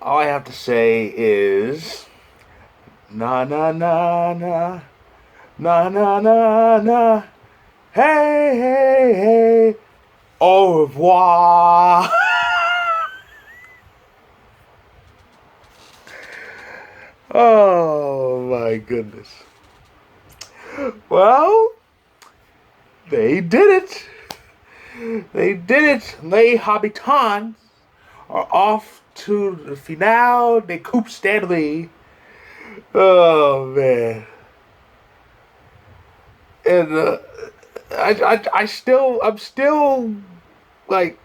all I have to say is na na na na na na na na. Hey hey hey. Au revoir. Oh my goodness. Well, they did it. They did it. Les Habitants are off to the finale de Coupe Stanley. Oh man. And I'm still like,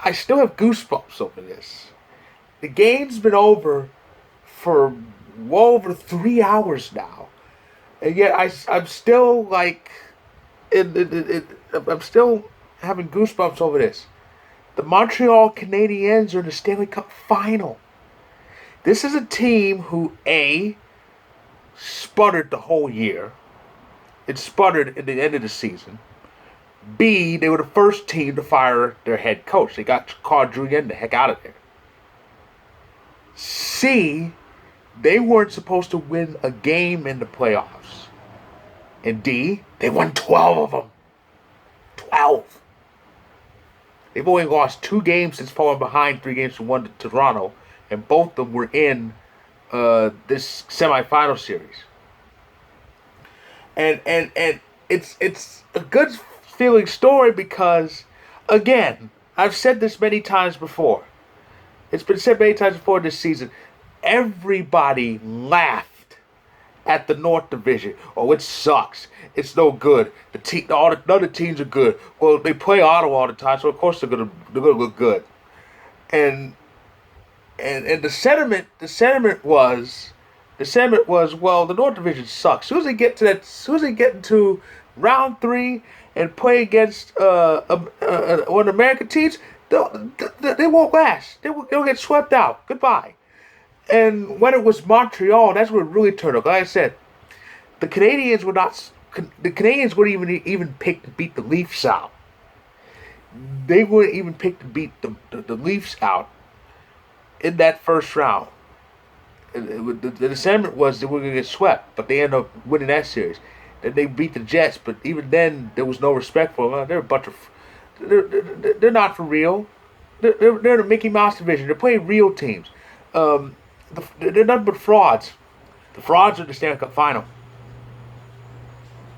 I still have goosebumps over this. The game's been over for well over 3 hours now, and yet I'm still like, I'm still having goosebumps over this. The Montreal Canadiens are in the Stanley Cup final. This is a team who sputtered the whole year. It sputtered at the end of the season. B, they were the first team to fire their head coach. They got Claude Julien the heck out of there. C, they weren't supposed to win a game in the playoffs. And D, they won 12 of them. 12. They've only lost 2 games since falling behind 3-1 to Toronto, and both of them were in this semifinal series. And it's a good feeling story because, again, I've said this many times before. It's been said many times before this season. Everybody laughed at the North Division. Oh, it sucks. It's no good. All the other teams are good. Well, they play Ottawa all the time, so of course they're gonna look good. And the sentiment was, well, the North Division sucks. As soon as they get into round 3 and play against one of the American teams, they won't last. They'll get swept out. Goodbye. And when it was Montreal, that's when it really turned up. Like I said, the Canadiens wouldn't even pick to beat the Leafs out. They wouldn't even pick to beat the Leafs out in that first round. The sentiment was they were going to get swept, but they ended up winning that series. Then they beat the Jets, but even then there was no respect for them. They're a bunch of, they're not for real. They're the Mickey Mouse division. They're playing real teams. They're nothing but frauds. The frauds are the Stanley Cup final.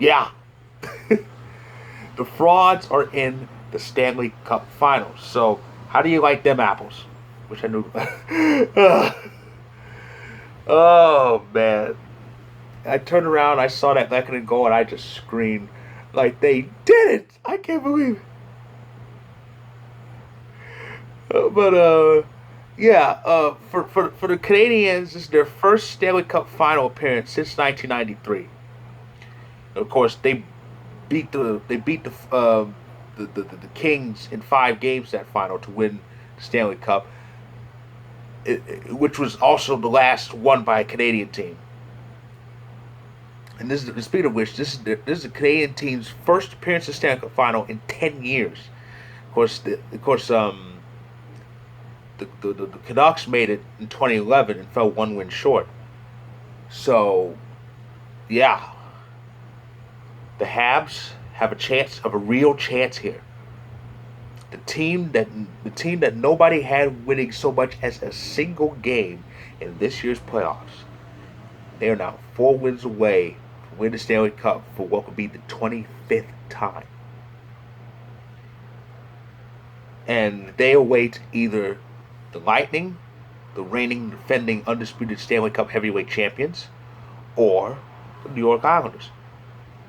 Yeah. The frauds are in the Stanley Cup finals. So how do you like them apples? Wish I knew. Oh man. I turned around, I saw that Lehkonen go, and I just screamed like, they did it! I can't believe it. For the Canadiens, this is their first Stanley Cup final appearance since 1993. Of course, they beat the Kings in 5 games that final to win the Stanley Cup, which was also the last won by a Canadian team. And this is, speaking of which, this is the Canadian team's first appearance in the Stanley Cup final in 10 years. Of course, the Canucks made it in 2011 and fell 1 win short. So, yeah, the Habs have a real chance here. The team that nobody had winning so much as a single game in this year's playoffs. They are now 4 wins away from winning the Stanley Cup for what would be the 25th time. And they await either the Lightning, the reigning, defending, undisputed Stanley Cup heavyweight champions, or the New York Islanders.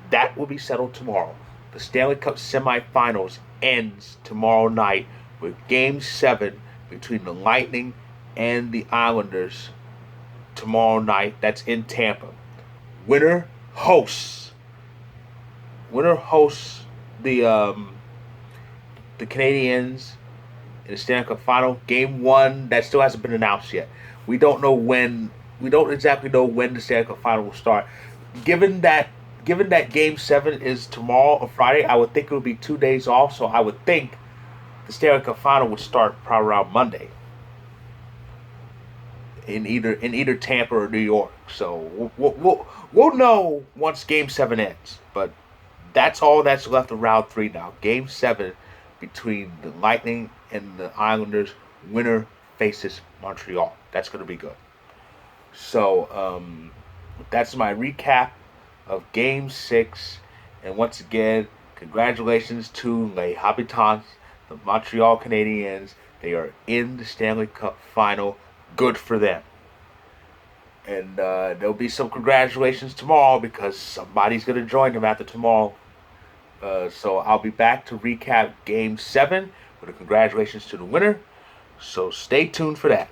That will be settled tomorrow. The Stanley Cup semifinals ends tomorrow night with Game 7 between the Lightning and the Islanders tomorrow night. That's in Tampa. Winner hosts the Canadiens in the Stanley Cup final. Game 1 that still hasn't been announced yet. We don't exactly know when the Stanley Cup final will start. Given that Game 7 is tomorrow or Friday, I would think it would be 2 days off. So I would think the Stanley Cup final would start probably around Monday. in either Tampa or New York. So we'll know once Game 7 ends. But that's all that's left of Round 3 now. Game 7 between the Lightning and the Islanders. Winner faces Montreal. That's going to be good. So that's my recap of Game 6. And once again, congratulations to Les Habitants, the Montreal Canadiens. They are in the Stanley Cup final. Good for them. And there'll be some congratulations tomorrow because somebody's going to join them after tomorrow. So I'll be back to recap Game 7 with a congratulations to the winner. So stay tuned for that.